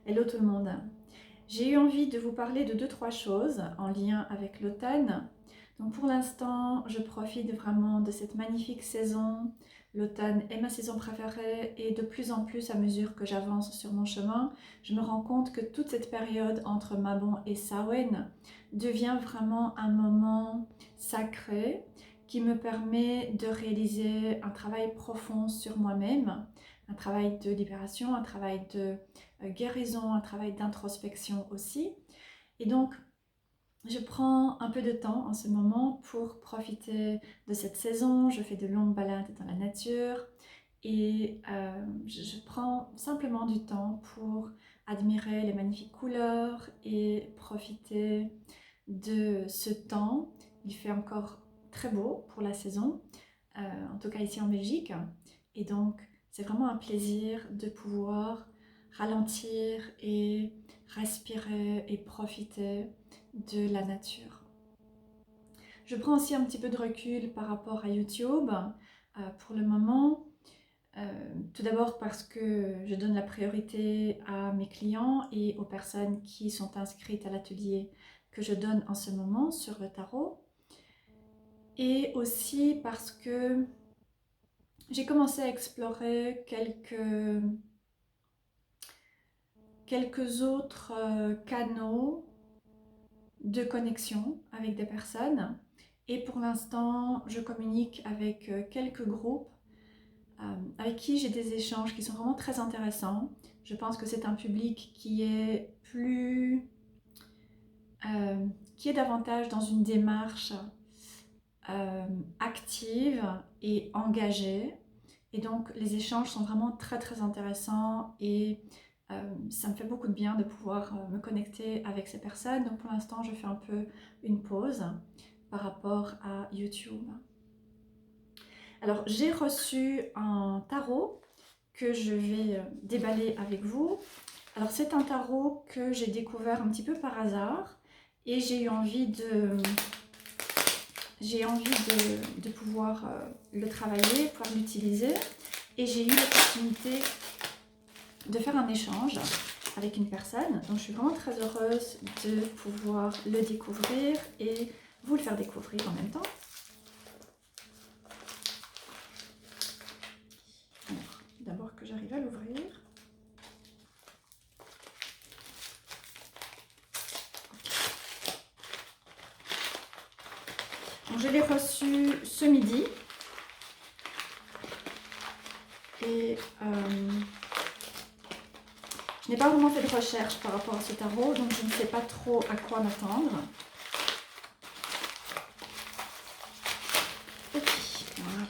Hello tout le monde. J'ai eu envie de vous parler de 2-3 choses en lien avec l'automne. Donc pour l'instant, je profite vraiment de cette magnifique saison. L'automne est ma saison préférée et de plus en plus à mesure que j'avance sur mon chemin, je me rends compte que toute cette période entre Mabon et Samhain devient vraiment un moment sacré qui me permet de réaliser un travail profond sur moi-même, un travail de libération, un travail de guérison, un travail d'introspection aussi. Et donc, je prends un peu de temps en ce moment pour profiter de cette saison. Je fais de longues balades dans la nature et je prends simplement du temps pour admirer les magnifiques couleurs et profiter de ce temps. Il fait encore très beau pour la saison, en tout cas ici en Belgique. Et donc, c'est vraiment un plaisir de pouvoir ralentir et respirer et profiter de la nature. Je prends aussi un petit peu de recul par rapport à YouTube pour le moment. Tout d'abord parce que je donne la priorité à mes clients et aux personnes qui sont inscrites à l'atelier que je donne en ce moment sur le tarot. Et aussi parce que j'ai commencé à explorer quelques autres canaux de connexion avec des personnes. Et pour l'instant, je communique avec quelques groupes avec qui j'ai des échanges qui sont vraiment très intéressants. Je pense que c'est un public qui est davantage dans une démarche active et engagée. Et donc les échanges sont vraiment très très intéressants et ça me fait beaucoup de bien de pouvoir me connecter avec ces personnes. Donc pour l'instant, je fais un peu une pause par rapport à YouTube. Alors j'ai reçu un tarot que je vais déballer avec vous. Alors c'est un tarot que j'ai découvert un petit peu par hasard et j'ai envie de pouvoir le travailler, pouvoir l'utiliser. Et j'ai eu l'opportunité de faire un échange avec une personne. Donc je suis vraiment très heureuse de pouvoir le découvrir et vous le faire découvrir en même temps. Alors, d'abord que j'arrive à l'ouvrir. Donc, je l'ai reçu ce midi. Et je n'ai pas vraiment fait de recherche par rapport à ce tarot, donc je ne sais pas trop à quoi m'attendre. Ok, voilà.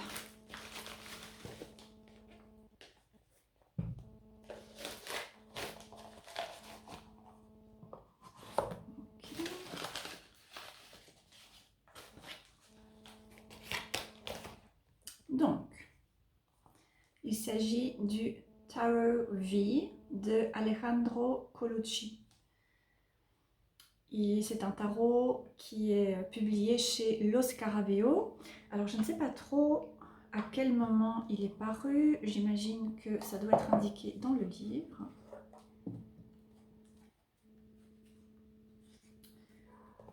Okay. Donc, il s'agit du Tarot V de Alejandro Colucci. C'est un tarot qui est publié chez Los Scarabeo. Alors, je ne sais pas trop à quel moment il est paru. J'imagine que ça doit être indiqué dans le livre.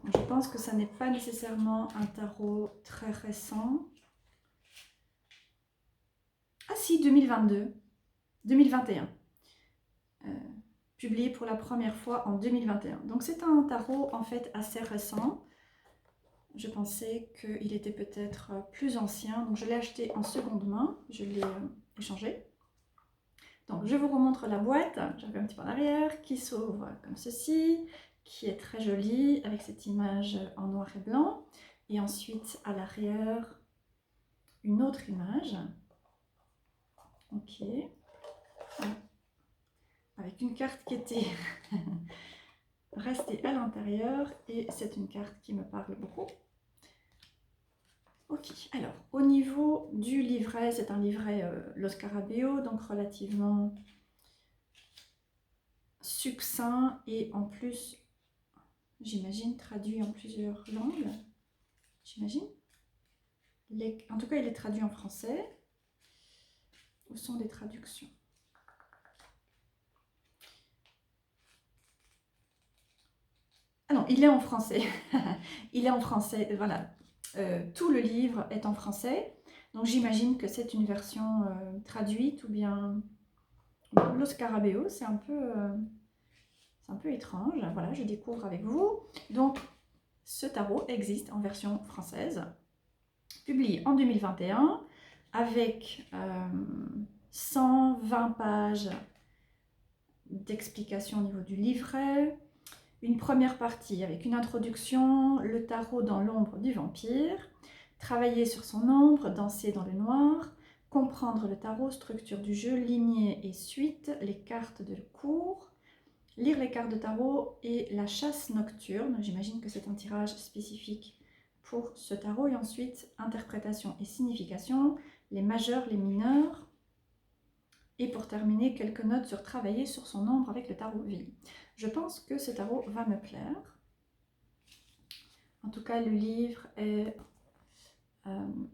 Je pense que ça n'est pas nécessairement un tarot très récent. Ah si, 2022, 2021. Publié pour la première fois en 2021. Donc c'est un tarot en fait assez récent. Je pensais qu'il était peut-être plus ancien, donc je l'ai acheté en seconde main, je l'ai échangé. Donc je vous remontre la boîte, j'avais un petit peu en arrière, qui s'ouvre comme ceci, qui est très jolie avec cette image en noir et blanc. Et ensuite à l'arrière, une autre image. Ok. Avec une carte qui était restée à l'intérieur et c'est une carte qui me parle beaucoup. Ok, alors au niveau du livret, c'est un livret Los Scarabeo, donc relativement succinct et en plus, j'imagine, traduit en plusieurs langues. J'imagine. En tout cas, il est traduit en français. Où sont les traductions? Ah non, il est en français. Il est en français, voilà. Tout le livre est en français. Donc j'imagine que c'est une version traduite ou bien... Bon, Lo Scarabeo, c'est un peu étrange. Voilà, je découvre avec vous. Donc, ce tarot existe en version française, publié en 2021, avec 120 pages d'explications au niveau du livret, une première partie avec une introduction, le tarot dans l'ombre du vampire, travailler sur son ombre, danser dans le noir, comprendre le tarot, structure du jeu, lignée et suite, les cartes de cours, lire les cartes de tarot et la chasse nocturne. J'imagine que c'est un tirage spécifique pour ce tarot. Et ensuite, interprétation et signification, les majeurs, les mineurs. Et pour terminer, quelques notes sur travailler sur son ombre avec le tarot vie. Je pense que ce tarot va me plaire. En tout cas, le livre est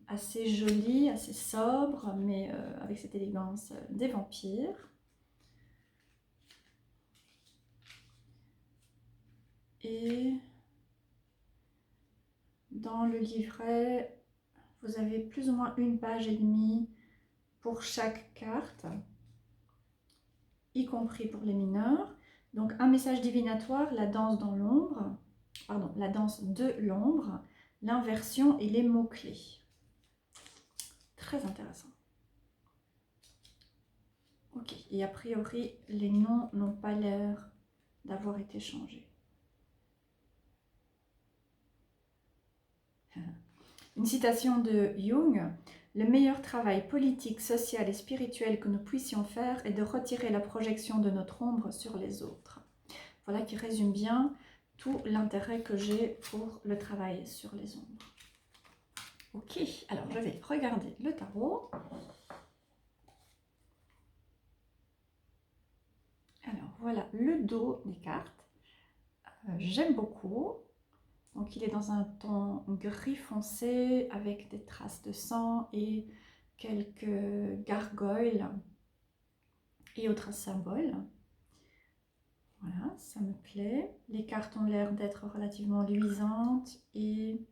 assez joli, assez sobre, mais avec cette élégance des vampires. Et dans le livret, vous avez plus ou moins une page et demie pour chaque carte, y compris pour les mineurs. Donc un message divinatoire, la danse dans l'ombre, pardon, la danse de l'ombre, l'inversion et les mots-clés. Très intéressant. Ok, et a priori, les noms n'ont pas l'air d'avoir été changés. Une citation de Jung. Le meilleur travail politique, social et spirituel que nous puissions faire est de retirer la projection de notre ombre sur les autres. Voilà qui résume bien tout l'intérêt que j'ai pour le travail sur les ombres. Ok, alors je vais regarder le tarot. Alors voilà le dos des cartes. J'aime beaucoup. Donc il est dans un ton gris foncé avec des traces de sang et quelques gargoyles et autres symboles. Voilà, ça me plaît. Les cartes ont l'air d'être relativement luisantes et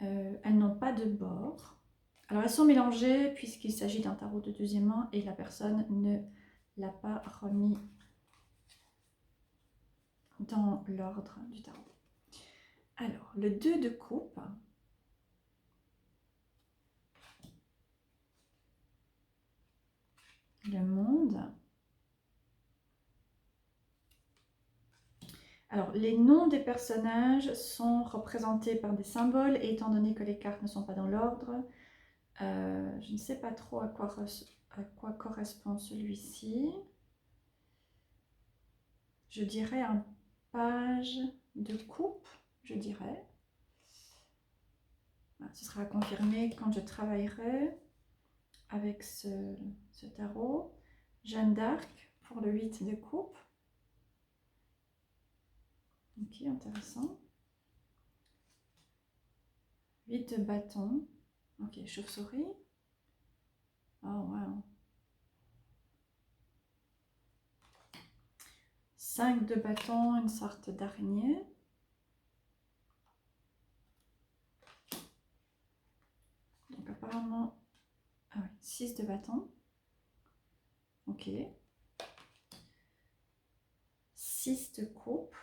elles n'ont pas de bord. Alors elles sont mélangées puisqu'il s'agit d'un tarot de deuxième main et la personne ne l'a pas remis dans l'ordre du tarot. Alors, le 2 de coupe. Le monde. Alors, les noms des personnages sont représentés par des symboles et étant donné que les cartes ne sont pas dans l'ordre, je ne sais pas trop à quoi correspond celui-ci. Je dirais un page de coupe, je dirais. Ce sera à confirmer quand je travaillerai avec ce tarot. Jeanne d'Arc pour le 8 de coupe. Ok, intéressant. 8 de bâton. Ok, chauve-souris. Oh, wow. 5 de bâton, une sorte d'araignée. Donc apparemment, ah oui, 6 de bâton. Ok. 6 de coupe.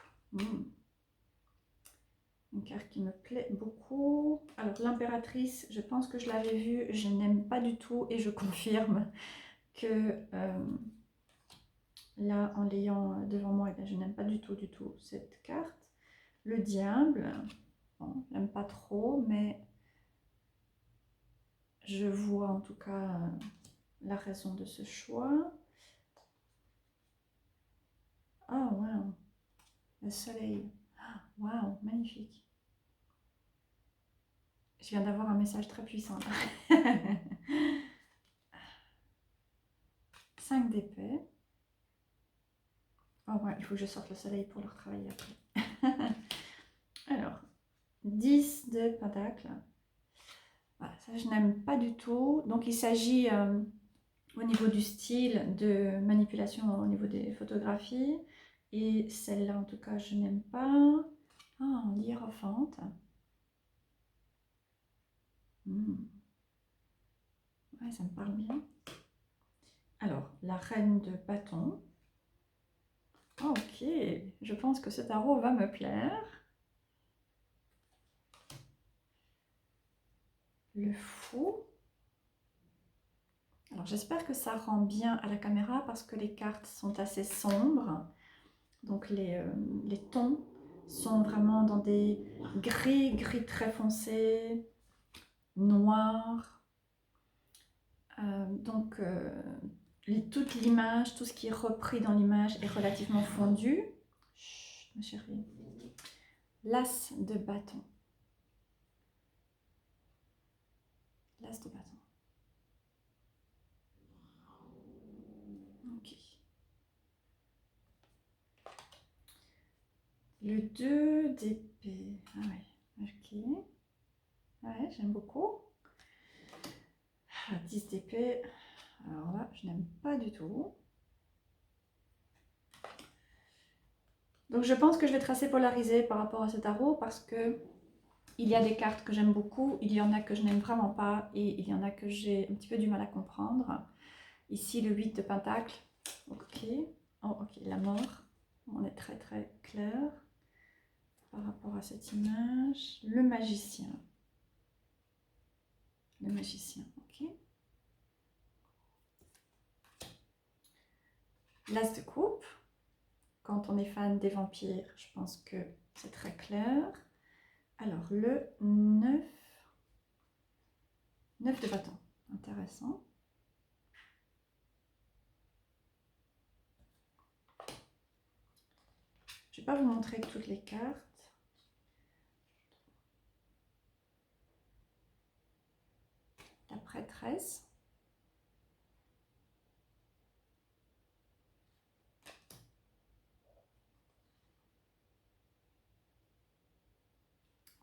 Une carte qui me plaît beaucoup. Alors l'impératrice, je pense que je l'avais vue, je n'aime pas du tout et je confirme que là, en l'ayant devant moi, je n'aime pas du tout cette carte. Le diable, bon, je n'aime pas trop, mais je vois en tout cas la raison de ce choix. Oh, wow. Le soleil. Wow, magnifique. Je viens d'avoir un message très puissant. 5 d'épée. Oh ouais, il faut que je sorte le soleil pour le retravailler après. Alors, 10 de pentacle. Voilà, ça je n'aime pas du tout. Donc il s'agit au niveau du style de manipulation au niveau des photographies Et celle-là, en tout cas, je n'aime pas. Ah, l'Hiérophante. Ouais, ça me parle bien. Alors, la Reine de Bâton. Ah, ok, je pense que ce tarot va me plaire. Le Fou. Alors, j'espère que ça rend bien à la caméra parce que les cartes sont assez sombres. Donc, les tons sont vraiment dans des gris très foncés, noirs. Toute l'image, tout ce qui est repris dans l'image est relativement fondu. Chut, ma chérie. L'As de bâton. L'As de bâton. Ok. Le 2 d'épée. Ah ouais, ok. Ouais, j'aime beaucoup. 10 d'épée. Alors là, je n'aime pas du tout. Donc je pense que je vais tracer polarisé par rapport à ce tarot parce que il y a des cartes que j'aime beaucoup, il y en a que je n'aime vraiment pas et il y en a que j'ai un petit peu du mal à comprendre. Ici, le 8 de Pentacle. Ok. Oh, ok, la mort. On est très clair par rapport à cette image. Le magicien. Le magicien, ok. L'As de coupe. Quand on est fan des vampires, je pense que c'est très clair. Alors, le 9. 9 de bâton. Intéressant. Je ne vais pas vous montrer toutes les cartes. La prêtresse.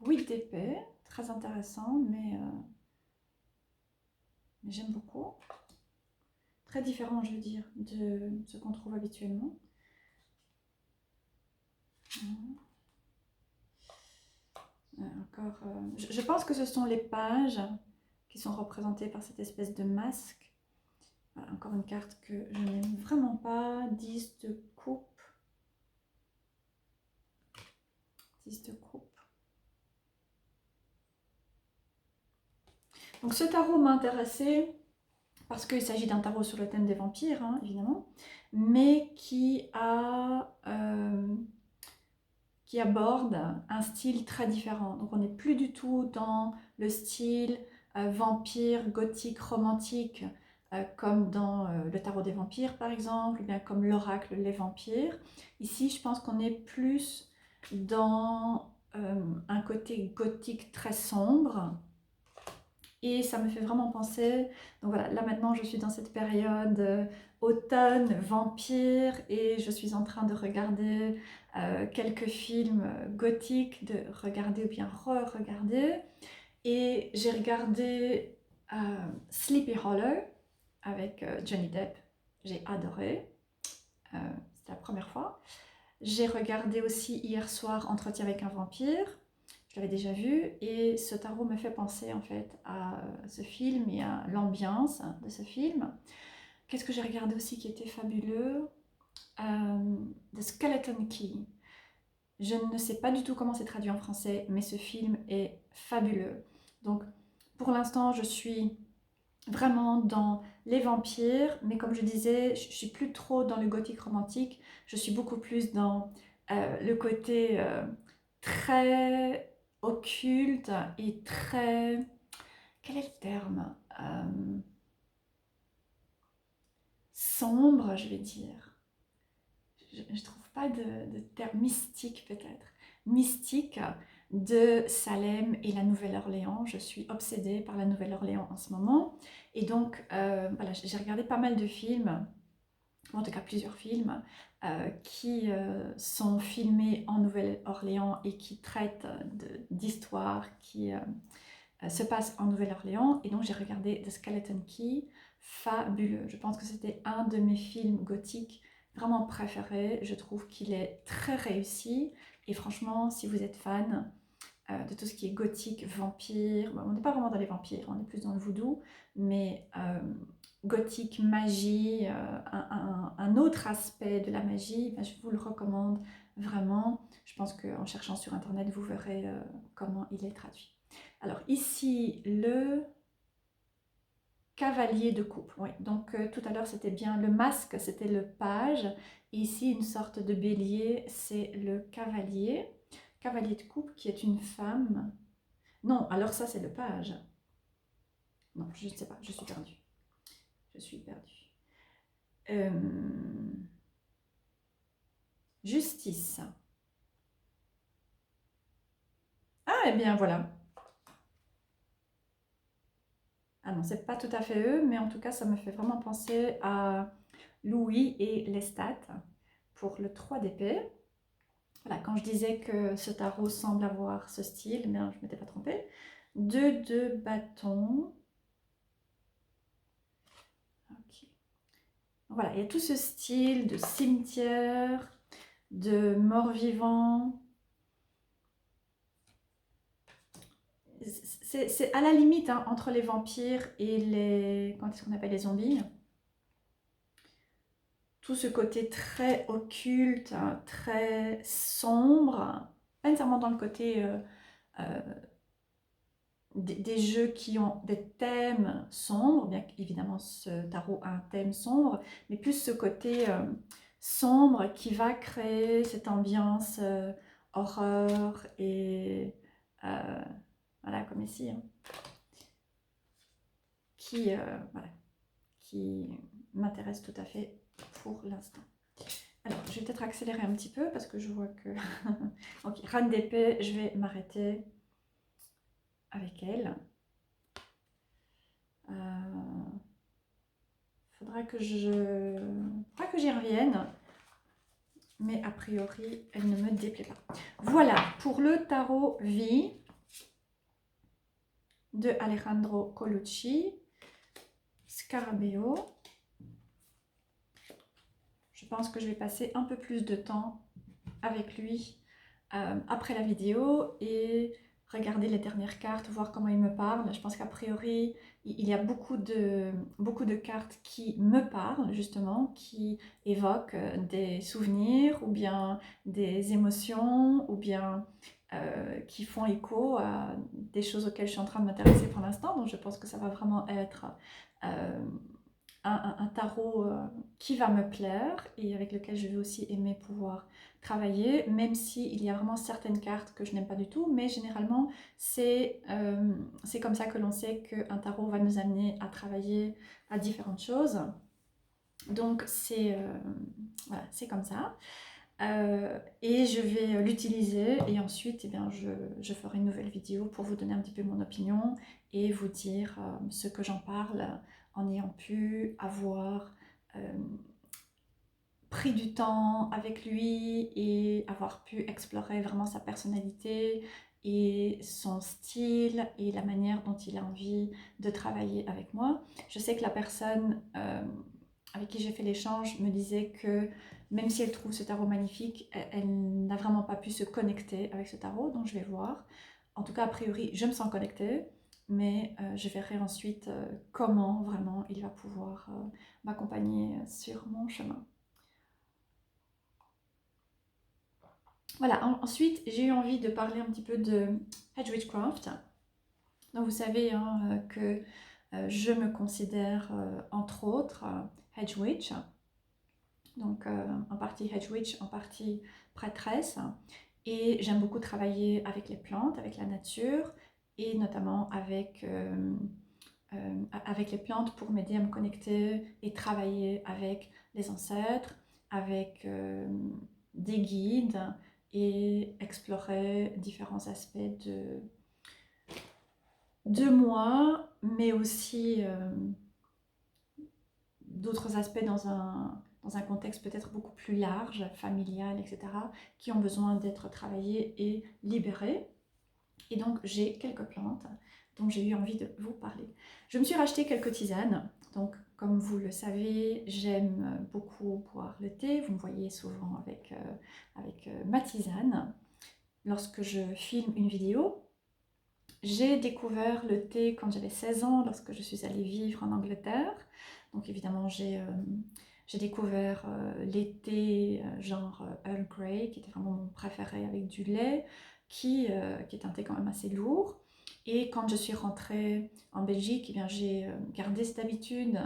Oui, d'épée. Très intéressant, mais j'aime beaucoup. Très différent, je veux dire, de ce qu'on trouve habituellement. Encore, je pense que ce sont les pages qui sont représentées par cette espèce de masque. Voilà, encore une carte que je n'aime vraiment pas. 10 de coupe. 10 de coupe. Donc ce tarot m'a intéressée parce qu'il s'agit d'un tarot sur le thème des vampires, hein, évidemment, mais qui aborde un style très différent. Donc on n'est plus du tout dans le style vampire, gothique, romantique, comme dans le tarot des vampires par exemple, ou bien comme l'oracle Les Vampires. Ici, je pense qu'on est plus dans un côté gothique très sombre. Et ça me fait vraiment penser, donc voilà, là maintenant je suis dans cette période automne, vampire, et je suis en train de regarder quelques films gothiques, de regarder ou bien re-regarder. Et j'ai regardé Sleepy Hollow avec Johnny Depp, j'ai adoré, c'était la première fois. J'ai regardé aussi hier soir Entretien avec un vampire. Je l'avais déjà vu et ce tarot me fait penser en fait à ce film et à l'ambiance de ce film. Qu'est-ce que j'ai regardé aussi qui était fabuleux? The Skeleton Key. Je ne sais pas du tout comment c'est traduit en français, mais ce film est fabuleux. Donc pour l'instant, je suis vraiment dans les vampires, mais comme je disais, je suis plus trop dans le gothique romantique, je suis beaucoup plus dans le côté très occulte et très... Quel est le terme? Sombre, je vais dire. Je ne trouve pas de terme mystique peut-être. Mystique de Salem et la Nouvelle-Orléans. Je suis obsédée par la Nouvelle-Orléans en ce moment. Et donc, voilà, j'ai regardé pas mal de films, en tout cas plusieurs films, qui sont filmés en Nouvelle-Orléans et qui traitent d'histoires qui se passent en Nouvelle-Orléans. Et donc, j'ai regardé The Skeleton Key, fabuleux. Je pense que c'était un de mes films gothiques vraiment préféré. Je trouve qu'il est très réussi. Et franchement, si vous êtes fan de tout ce qui est gothique, vampire, bon, on n'est pas vraiment dans les vampires, on est plus dans le voodoo, mais gothique, magie, un autre aspect de la magie, ben, je vous le recommande vraiment. Je pense qu'en cherchant sur internet, vous verrez comment il est traduit. Alors ici, le cavalier de coupe. Oui, donc tout à l'heure c'était bien le masque, c'était le page. Et ici, une sorte de bélier, c'est le cavalier. Cavalier de coupe qui est une femme. Non, alors ça c'est le page. Non, je ne sais pas, je suis perdue. Je suis perdue. Justice. Ah, eh bien voilà. Ah non, c'est pas tout à fait eux, mais en tout cas, ça me fait vraiment penser à Louis et Lestat pour le 3 d'épée. Voilà, quand je disais que ce tarot semble avoir ce style, mais je ne m'étais pas trompée. 2 de bâton. Ok. Voilà, il y a tout ce style de cimetière, de mort-vivant. C'est à la limite hein, entre les vampires et les... Comment est-ce qu'on appelle les zombies? Tout ce côté très occulte, hein, très sombre. Pas nécessairement dans le côté euh, des jeux qui ont des thèmes sombres, bien qu'évidemment ce tarot a un thème sombre, mais plus ce côté sombre qui va créer cette ambiance horreur et euh, voilà comme ici, hein, voilà, qui m'intéresse tout à fait pour l'instant. Alors, je vais peut-être accélérer un petit peu parce que je vois que... ok, reine d'épée, je vais m'arrêter avec elle. Faudra que j'y revienne, mais a priori, elle ne me déplaît pas. Voilà, pour le tarot vie de Alejandro Colucci, Scarabeo. Je pense que je vais passer un peu plus de temps avec lui après la vidéo et regarder les dernières cartes, voir comment il me parle. Je pense qu'a priori, il y a beaucoup de cartes qui me parlent, justement, qui évoquent des souvenirs ou bien des émotions ou bien qui font écho à des choses auxquelles je suis en train de m'intéresser pour l'instant. Donc je pense que ça va vraiment être euh, un tarot qui va me plaire et avec lequel je vais aussi aimer pouvoir travailler, même s'il y a vraiment certaines cartes que je n'aime pas du tout, mais généralement c'est comme ça que l'on sait qu'un tarot va nous amener à travailler à différentes choses. Donc c'est voilà, c'est comme ça. Et je vais l'utiliser et ensuite eh bien, je ferai une nouvelle vidéo pour vous donner un petit peu mon opinion et vous dire ce que j'en parle en ayant pu avoir pris du temps avec lui et avoir pu explorer vraiment sa personnalité et son style et la manière dont il a envie de travailler avec moi. Je sais que la personne avec qui j'ai fait l'échange me disait que même si elle trouve ce tarot magnifique, elle n'a vraiment pas pu se connecter avec ce tarot, donc je vais voir. En tout cas, a priori, je me sens connectée, mais je verrai ensuite comment vraiment il va pouvoir m'accompagner sur mon chemin. Voilà, ensuite j'ai eu envie de parler un petit peu de Hedge Witchcraft. Donc vous savez hein, que je me considère entre autres Hedge Witch, donc en partie Hedge Witch, en partie prêtresse, et j'aime beaucoup travailler avec les plantes, avec la nature, et notamment avec les plantes pour m'aider à me connecter et travailler avec les ancêtres, avec des guides et explorer différents aspects de moi, mais aussi d'autres aspects dans un contexte peut-être beaucoup plus large, familial, etc., qui ont besoin d'être travaillés et libérés. Et donc j'ai quelques plantes dont j'ai eu envie de vous parler. Je me suis racheté quelques tisanes. Donc, comme vous le savez, j'aime beaucoup boire le thé. Vous me voyez souvent avec ma tisane. Lorsque je filme une vidéo, j'ai découvert le thé quand j'avais 16 ans, lorsque je suis allée vivre en Angleterre. Donc évidemment, j'ai découvert les thés genre Earl Grey, qui était vraiment mon préféré avec du lait, qui est un thé quand même assez lourd. Et quand je suis rentrée en Belgique, eh bien, j'ai gardé cette habitude,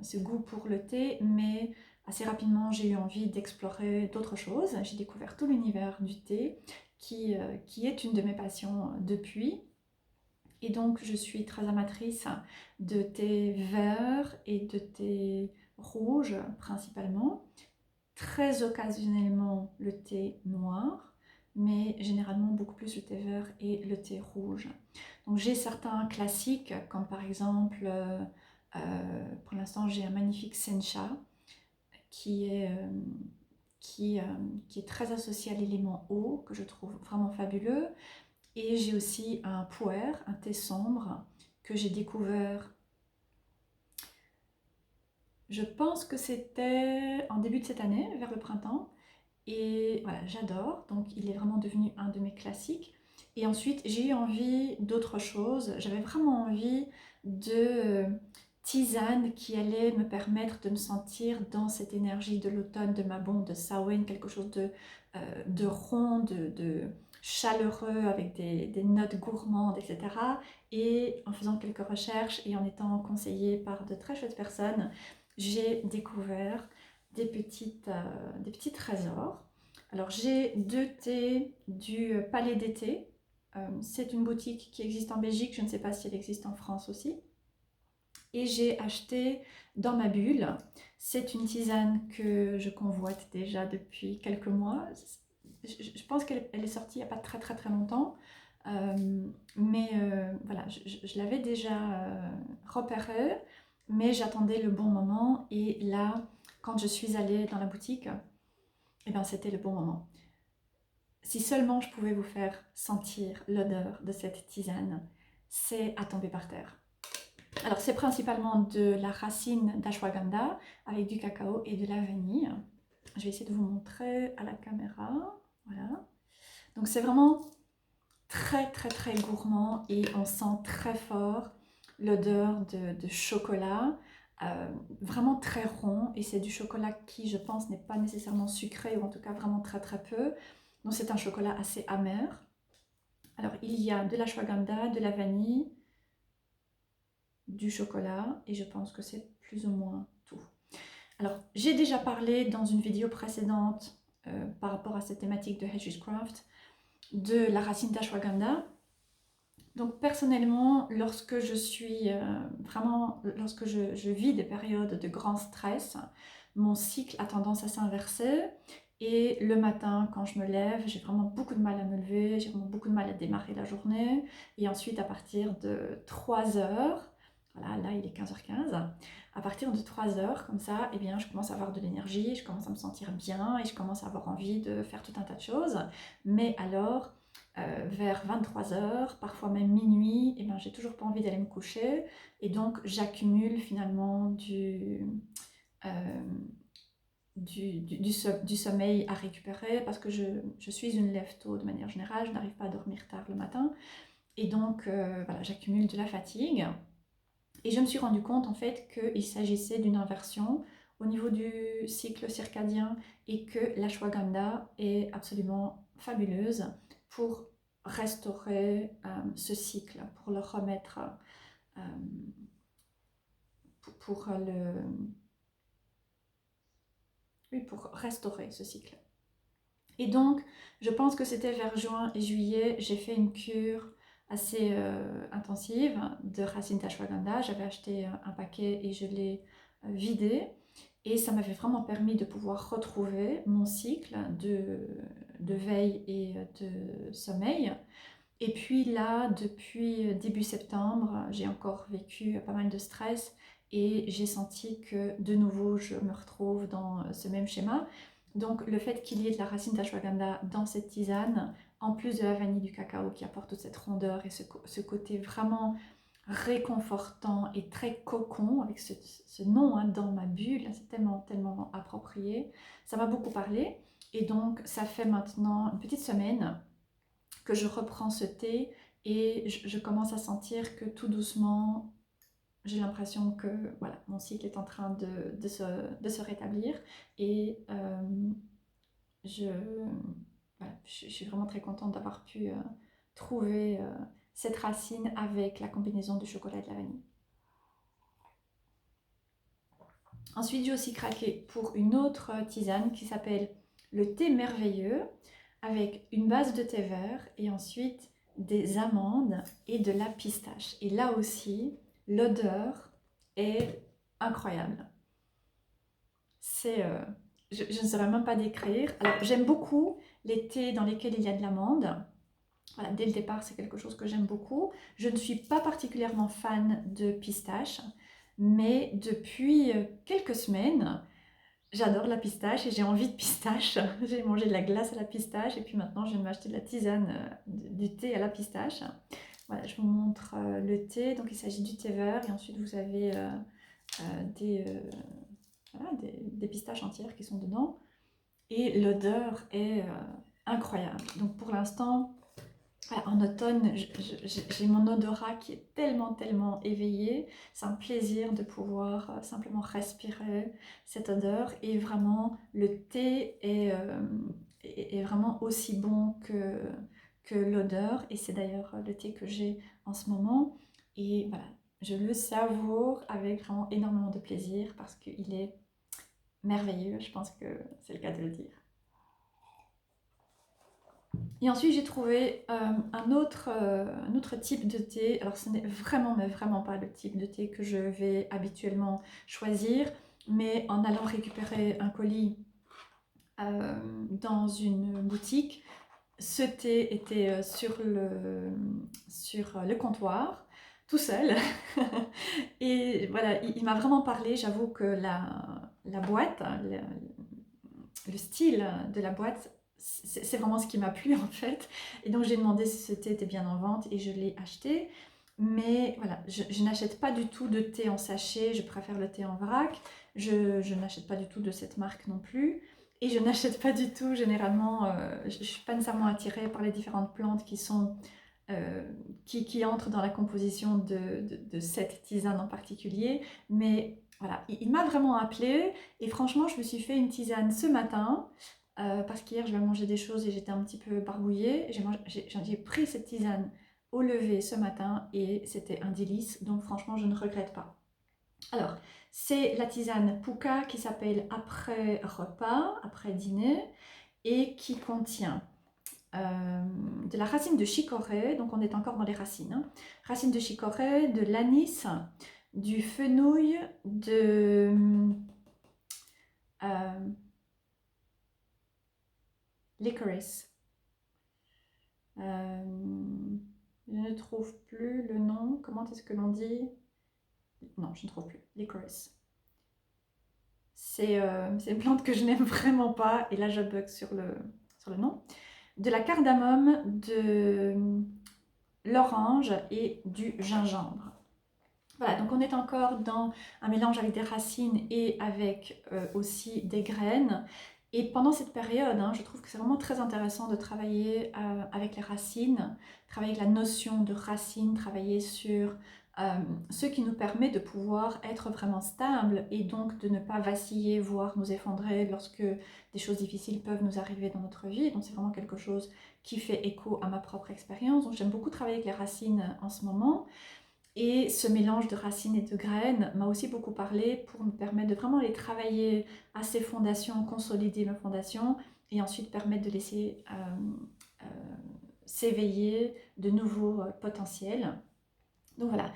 ce goût pour le thé, mais assez rapidement, j'ai eu envie d'explorer d'autres choses. J'ai découvert tout l'univers du thé, qui est une de mes passions depuis. Et donc, je suis très amatrice de thé vert et de thé rouge principalement. Très occasionnellement le thé noir, mais généralement beaucoup plus le thé vert et le thé rouge. Donc, j'ai certains classiques, comme par exemple, pour l'instant, j'ai un magnifique sencha qui est, qui est très associé à l'élément eau, que je trouve vraiment fabuleux. Et j'ai aussi un pu'er, un thé sombre, que j'ai découvert, je pense que c'était en début de cette année, vers le printemps. Et voilà, j'adore, donc il est vraiment devenu un de mes classiques. Et ensuite, j'ai eu envie d'autre chose. J'avais vraiment envie de tisane qui allait me permettre de me sentir dans cette énergie de l'automne, de Mabon, de Samhain, quelque chose de rond, de chaleureux, avec des notes gourmandes, etc. Et en faisant quelques recherches et en étant conseillée par de très chouettes personnes, j'ai découvert des petits trésors. Alors j'ai deux thés du Palais d'été. C'est une boutique qui existe en Belgique, je ne sais pas si elle existe en France aussi. Et j'ai acheté dans ma bulle. C'est une tisane que je convoite déjà depuis quelques mois. Je pense qu'elle est sortie il n'y a pas très longtemps. Mais voilà, je l'avais déjà repérée, mais j'attendais le bon moment. Et là, quand je suis allée dans la boutique, eh bien, c'était le bon moment. Si seulement je pouvais vous faire sentir l'odeur de cette tisane, c'est à tomber par terre. Alors, c'est principalement de la racine d'ashwagandha avec du cacao et de la vanille. Je vais essayer de vous montrer à la caméra. Voilà. Donc, c'est vraiment très gourmand et on sent très fort l'odeur de chocolat. Vraiment très rond, et c'est du chocolat qui, je pense, n'est pas nécessairement sucré, ou en tout cas vraiment très peu. Donc c'est un chocolat assez amer. Alors il y a de l'ashwagandha, de la vanille, du chocolat, et je pense que c'est plus ou moins tout. Alors j'ai déjà parlé dans une vidéo précédente par rapport à cette thématique de Hedgehog de la racine d'ashwagandha. Donc personnellement, lorsque je suis lorsque je vis des périodes de grand stress, mon cycle a tendance à s'inverser. Et le matin, quand je me lève, j'ai vraiment beaucoup de mal à me lever, j'ai vraiment beaucoup de mal à démarrer la journée. Et ensuite, à partir de 3 heures, voilà, là il est 15h15, à partir de 3 heures, comme ça, eh bien, je commence à avoir de l'énergie, je commence à me sentir bien et je commence à avoir envie de faire tout un tas de choses. Mais alors, vers 23 heures, parfois même minuit, et ben, j'ai toujours pas envie d'aller me coucher. Et donc, j'accumule finalement du sommeil à récupérer, parce que je suis une lève-tôt de manière générale, je n'arrive pas à dormir tard le matin. Et donc, voilà, j'accumule de la fatigue. Et je me suis rendu compte en fait qu'il s'agissait d'une inversion au niveau du cycle circadien, et que l'ashwagandha est absolument fabuleuse pour restaurer ce cycle, pour le remettre, euh, pour restaurer ce cycle. Et donc, je pense que c'était vers juin et juillet, j'ai fait une cure assez intensive de racine d'ashwagandha. J'avais acheté un paquet et je l'ai vidé. Et ça m'avait vraiment permis de pouvoir retrouver mon cycle de veille et de sommeil. Et puis là, depuis début septembre, j'ai encore vécu pas mal de stress et j'ai senti que de nouveau, je me retrouve dans ce même schéma. Donc le fait qu'il y ait de la racine d'ashwagandha dans cette tisane en plus de la vanille du cacao qui apporte toute cette rondeur et ce côté vraiment réconfortant et très cocon, avec ce nom hein, dans ma bulle, c'est tellement, tellement approprié. Ça m'a beaucoup parlé et donc ça fait maintenant une petite semaine que je reprends ce thé et je commence à sentir que tout doucement, j'ai l'impression que voilà, mon cycle est en train de se rétablir et je, voilà, je suis vraiment très contente d'avoir pu trouver cette racine avec la combinaison du chocolat et de la vanille. Ensuite, j'ai aussi craqué pour une autre tisane qui s'appelle le thé merveilleux avec une base de thé vert et ensuite des amandes et de la pistache. Et là aussi, l'odeur est incroyable. C'est, je ne saurais même pas décrire. Alors, j'aime beaucoup les thés dans lesquels il y a de l'amande. Voilà, dès le départ, c'est quelque chose que j'aime beaucoup. Je ne suis pas particulièrement fan de pistache, mais depuis quelques semaines, j'adore la pistache et j'ai envie de pistache. J'ai mangé de la glace à la pistache et puis maintenant, je viens de m'acheter de la tisane du thé à la pistache. Voilà, je vous montre le thé. Donc, il s'agit du thé vert et ensuite, vous avez des, voilà, des pistaches entières qui sont dedans. Et l'odeur est incroyable. Donc, pour l'instant, en automne, j'ai mon odorat qui est tellement, tellement éveillé. C'est un plaisir de pouvoir simplement respirer cette odeur. Et vraiment, le thé est vraiment aussi bon que l'odeur. Et c'est d'ailleurs le thé que j'ai en ce moment. Et voilà, je le savoure avec vraiment énormément de plaisir parce qu'il est merveilleux. Je pense que c'est le cas de le dire. Et ensuite, j'ai trouvé un autre type de thé. Alors, ce n'est vraiment, mais vraiment pas le type de thé que je vais habituellement choisir. Mais en allant récupérer un colis dans une boutique, ce thé était sur le comptoir, tout seul. Et voilà, il m'a vraiment parlé. J'avoue que la boîte, le style de la boîte, c'est vraiment ce qui m'a plu en fait. Et donc j'ai demandé si ce thé était bien en vente et je l'ai acheté. Mais voilà, je n'achète pas du tout de thé en sachet, je préfère le thé en vrac. Je n'achète pas du tout de cette marque non plus. Et je n'achète pas du tout, généralement, je ne suis pas nécessairement attirée par les différentes plantes euh, qui entrent dans la composition de cette tisane en particulier. Mais voilà, il m'a vraiment appelée et franchement, je me suis fait une tisane ce matin parce qu'hier, je vais manger des choses et j'étais un petit peu barbouillée. J'ai pris cette tisane au lever ce matin et c'était un délice. Donc franchement, je ne regrette pas. Alors, c'est la tisane Puka qui s'appelle après repas, après dîner et qui contient de la racine de chicorée, donc on est encore dans les racines, hein. Racine de chicorée, de l'anis, du fenouil, de licorice. Je ne trouve plus le nom. Comment est-ce que l'on dit? Non, je ne trouve plus. Licorice. C'est une plante que je n'aime vraiment pas. Et là, je bug sur le nom. De la cardamome, de l'orange et du gingembre. Voilà, donc on est encore dans un mélange avec des racines et avec aussi des graines. Et pendant cette période, hein, je trouve que c'est vraiment très intéressant de travailler avec les racines, travailler avec la notion de racine, travailler sur ce qui nous permet de pouvoir être vraiment stable et donc de ne pas vaciller, voire nous effondrer lorsque des choses difficiles peuvent nous arriver dans notre vie. Donc c'est vraiment quelque chose qui fait écho à ma propre expérience. Donc j'aime beaucoup travailler avec les racines en ce moment. Et ce mélange de racines et de graines m'a aussi beaucoup parlé pour me permettre de vraiment aller travailler à ces fondations, consolider mes fondations et ensuite permettre de laisser s'éveiller de nouveaux potentiels. Donc voilà,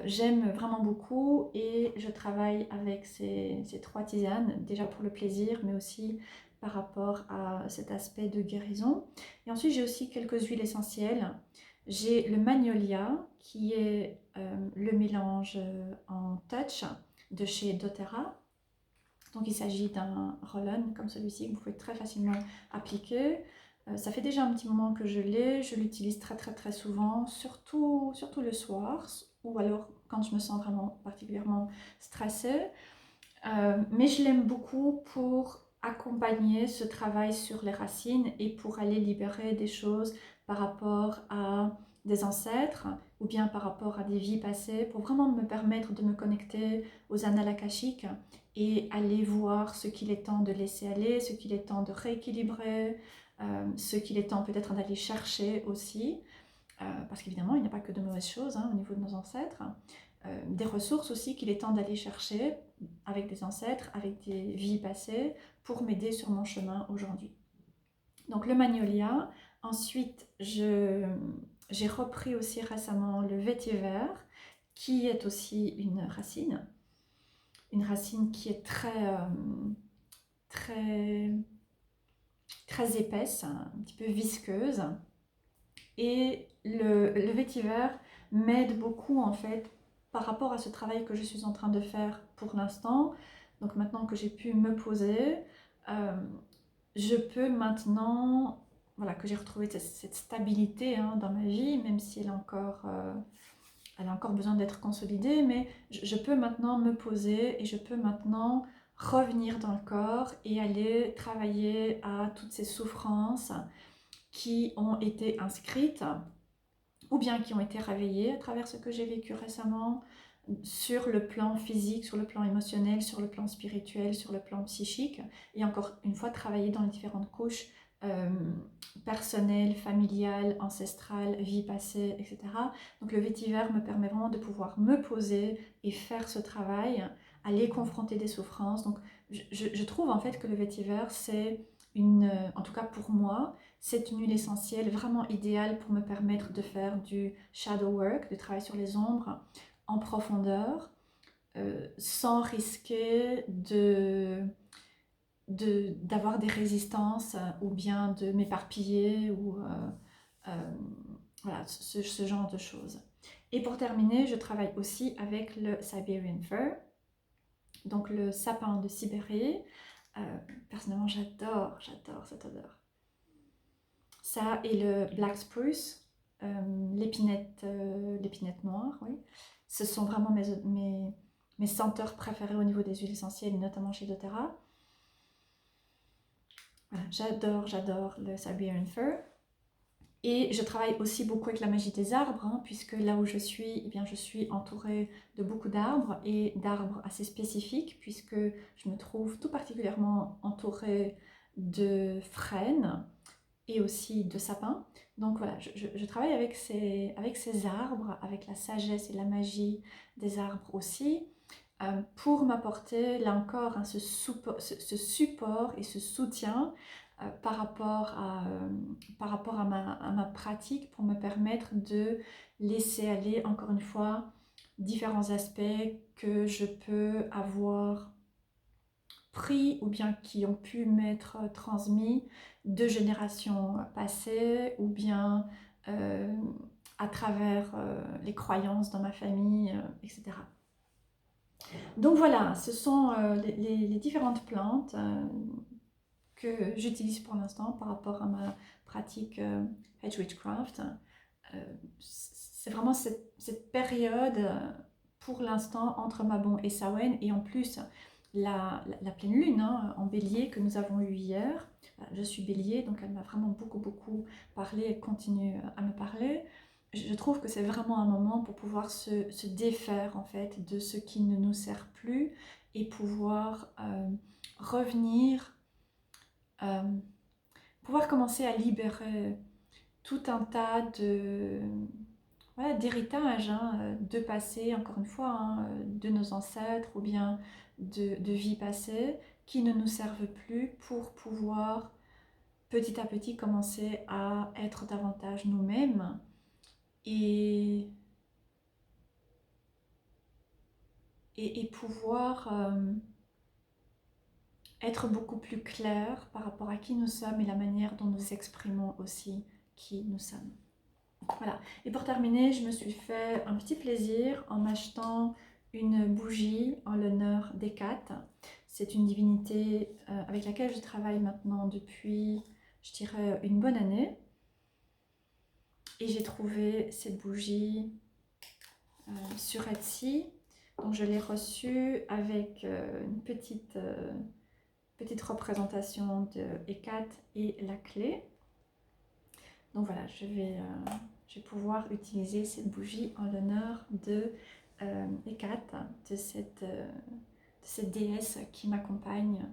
j'aime vraiment beaucoup et je travaille avec ces trois tisanes, déjà pour le plaisir, mais aussi par rapport à cet aspect de guérison. Et ensuite, j'ai aussi quelques huiles essentielles. J'ai le magnolia, qui est le mélange en touch de chez doTERRA. Donc il s'agit d'un roll-on comme celui-ci que vous pouvez très facilement appliquer. Ça fait déjà un petit moment que je l'ai, je l'utilise très souvent, surtout le soir, ou alors quand je me sens vraiment particulièrement stressée. Mais je l'aime beaucoup pour accompagner ce travail sur les racines et pour aller libérer des choses par rapport à des ancêtres ou bien par rapport à des vies passées, pour vraiment me permettre de me connecter aux annales akashiques et aller voir ce qu'il est temps de laisser aller, ce qu'il est temps de rééquilibrer, ce qu'il est temps peut-être d'aller chercher aussi. Parce qu'évidemment, il n'y a pas que de mauvaises choses au niveau de nos ancêtres. Des ressources aussi qu'il est temps d'aller chercher avec des ancêtres, avec des vies passées, pour m'aider sur mon chemin aujourd'hui. Donc le magnolia. Ensuite, j'ai repris aussi récemment le vétiver, qui est aussi une racine qui est très, très épaisse, un petit peu visqueuse. Et le vétiver m'aide beaucoup en fait par rapport à ce travail que je suis en train de faire pour l'instant. Donc maintenant que j'ai pu me poser, je peux maintenant, voilà, que j'ai retrouvé cette stabilité dans ma vie, même si elle a encore besoin d'être consolidée, mais je peux maintenant me poser et je peux maintenant revenir dans le corps et aller travailler à toutes ces souffrances qui ont été inscrites ou bien qui ont été réveillées à travers ce que j'ai vécu récemment sur le plan physique, sur le plan émotionnel, sur le plan spirituel, sur le plan psychique, et encore une fois travailler dans les différentes couches personnelles, familiales, ancestrales, vie passée, etc. Donc le vétiver me permet vraiment de pouvoir me poser et faire ce travail, aller confronter des souffrances. Donc je trouve en fait que le vétiver c'est en tout cas pour moi, c'est une huile essentielle vraiment idéale pour me permettre de faire du shadow work, de travail sur les ombres en profondeur, sans risquer d'avoir des résistances ou bien de m'éparpiller ou voilà, ce genre de choses. Et pour terminer, je travaille aussi avec le Siberian Fir, donc le sapin de Sibérie. Personnellement, j'adore cette odeur. Ça et le Black Spruce, l'épinette noire, oui. Ce sont vraiment mes senteurs préférées au niveau des huiles essentielles, notamment chez doTERRA. Voilà, j'adore le Siberian Fir. Et je travaille aussi beaucoup avec la magie des arbres, puisque là où je suis, eh bien, je suis entourée de beaucoup d'arbres et d'arbres assez spécifiques, puisque je me trouve tout particulièrement entourée de frênes et aussi de sapins. Donc voilà, je travaille avec ces arbres, avec la sagesse et la magie des arbres aussi, pour m'apporter là encore ce support et ce soutien par rapport à ma pratique, pour me permettre de laisser aller encore une fois différents aspects que je peux avoir pris ou bien qui ont pu m'être transmis de générations passées ou bien à travers les croyances dans ma famille, etc. Donc voilà, ce sont les différentes plantes que j'utilise pour l'instant par rapport à ma pratique Hedge Witchcraft. C'est vraiment cette période pour l'instant entre Mabon et Samhain, et en plus la pleine lune en bélier que nous avons eue hier. Je suis bélier, donc elle m'a vraiment beaucoup parlé, elle continue à me parler. Je trouve que c'est vraiment un moment pour pouvoir se défaire en fait de ce qui ne nous sert plus et pouvoir revenir, pouvoir commencer à libérer tout un tas voilà, d'héritages, de passé, encore une fois, de nos ancêtres ou bien de vies passées qui ne nous servent plus, pour pouvoir petit à petit commencer à être davantage nous-mêmes et pouvoir être beaucoup plus clair par rapport à qui nous sommes et la manière dont nous exprimons aussi qui nous sommes. Voilà. Et pour terminer, je me suis fait un petit plaisir en m'achetant une bougie en l'honneur d'Hécate. C'est une divinité avec laquelle je travaille maintenant depuis, je dirais, une bonne année. Et j'ai trouvé cette bougie sur Etsy. Donc je l'ai reçue avec une petite représentation de Hécate et la clé. Donc voilà, je vais pouvoir utiliser cette bougie en l'honneur de Hécate, de cette déesse qui m'accompagne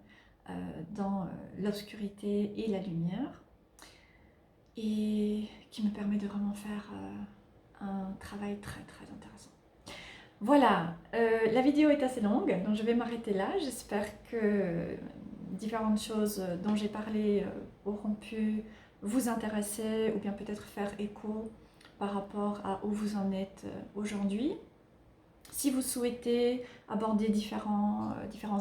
dans l'obscurité et la lumière, et qui me permet de vraiment faire un travail très très intéressant. Voilà, la vidéo est assez longue, donc je vais m'arrêter là. J'espère que différentes choses dont j'ai parlé auront pu vous intéresser ou bien peut-être faire écho par rapport à où vous en êtes aujourd'hui. Si vous souhaitez aborder différents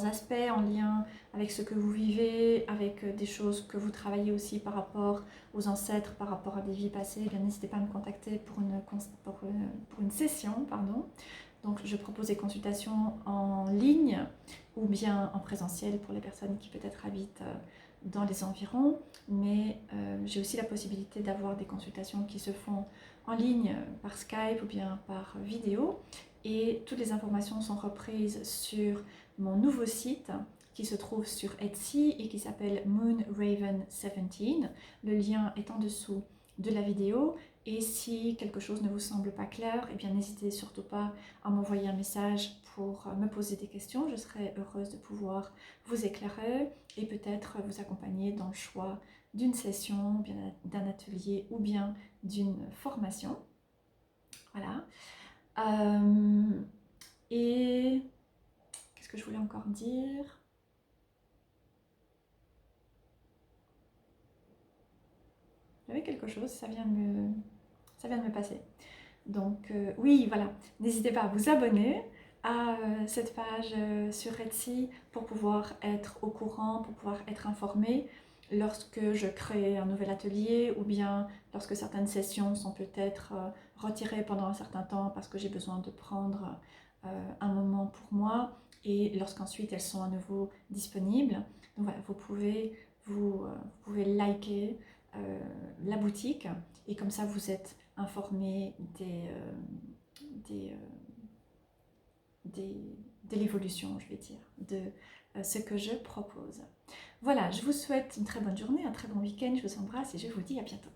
aspects en lien avec ce que vous vivez, avec des choses que vous travaillez aussi par rapport aux ancêtres, par rapport à des vies passées, n'hésitez pas à me contacter pour une session, pardon. Donc je propose des consultations en ligne ou bien en présentiel pour les personnes qui peut-être habitent dans les environs, mais j'ai aussi la possibilité d'avoir des consultations qui se font en ligne par Skype ou bien par vidéo, et toutes les informations sont reprises sur mon nouveau site qui se trouve sur Etsy et qui s'appelle Moonraven17. Le lien est en dessous de la vidéo. Et si quelque chose ne vous semble pas clair, eh bien n'hésitez surtout pas à m'envoyer un message pour me poser des questions. Je serai heureuse de pouvoir vous éclairer et peut-être vous accompagner dans le choix d'une session, bien d'un atelier ou bien d'une formation. Voilà. Et qu'est-ce que je voulais encore dire? Il y avait quelque chose, ça vient de me passer. Donc oui, voilà, n'hésitez pas à vous abonner à cette page sur Etsy pour pouvoir être au courant, pour pouvoir être informé lorsque je crée un nouvel atelier ou bien lorsque certaines sessions sont peut-être retirées pendant un certain temps parce que j'ai besoin de prendre un moment pour moi, et lorsqu'ensuite elles sont à nouveau disponibles. Donc voilà, vous pouvez liker la boutique, et comme ça vous êtes informé de l'évolution, je vais dire, de ce que je propose. Voilà, je vous souhaite une très bonne journée, un très bon week-end, je vous embrasse et je vous dis à bientôt.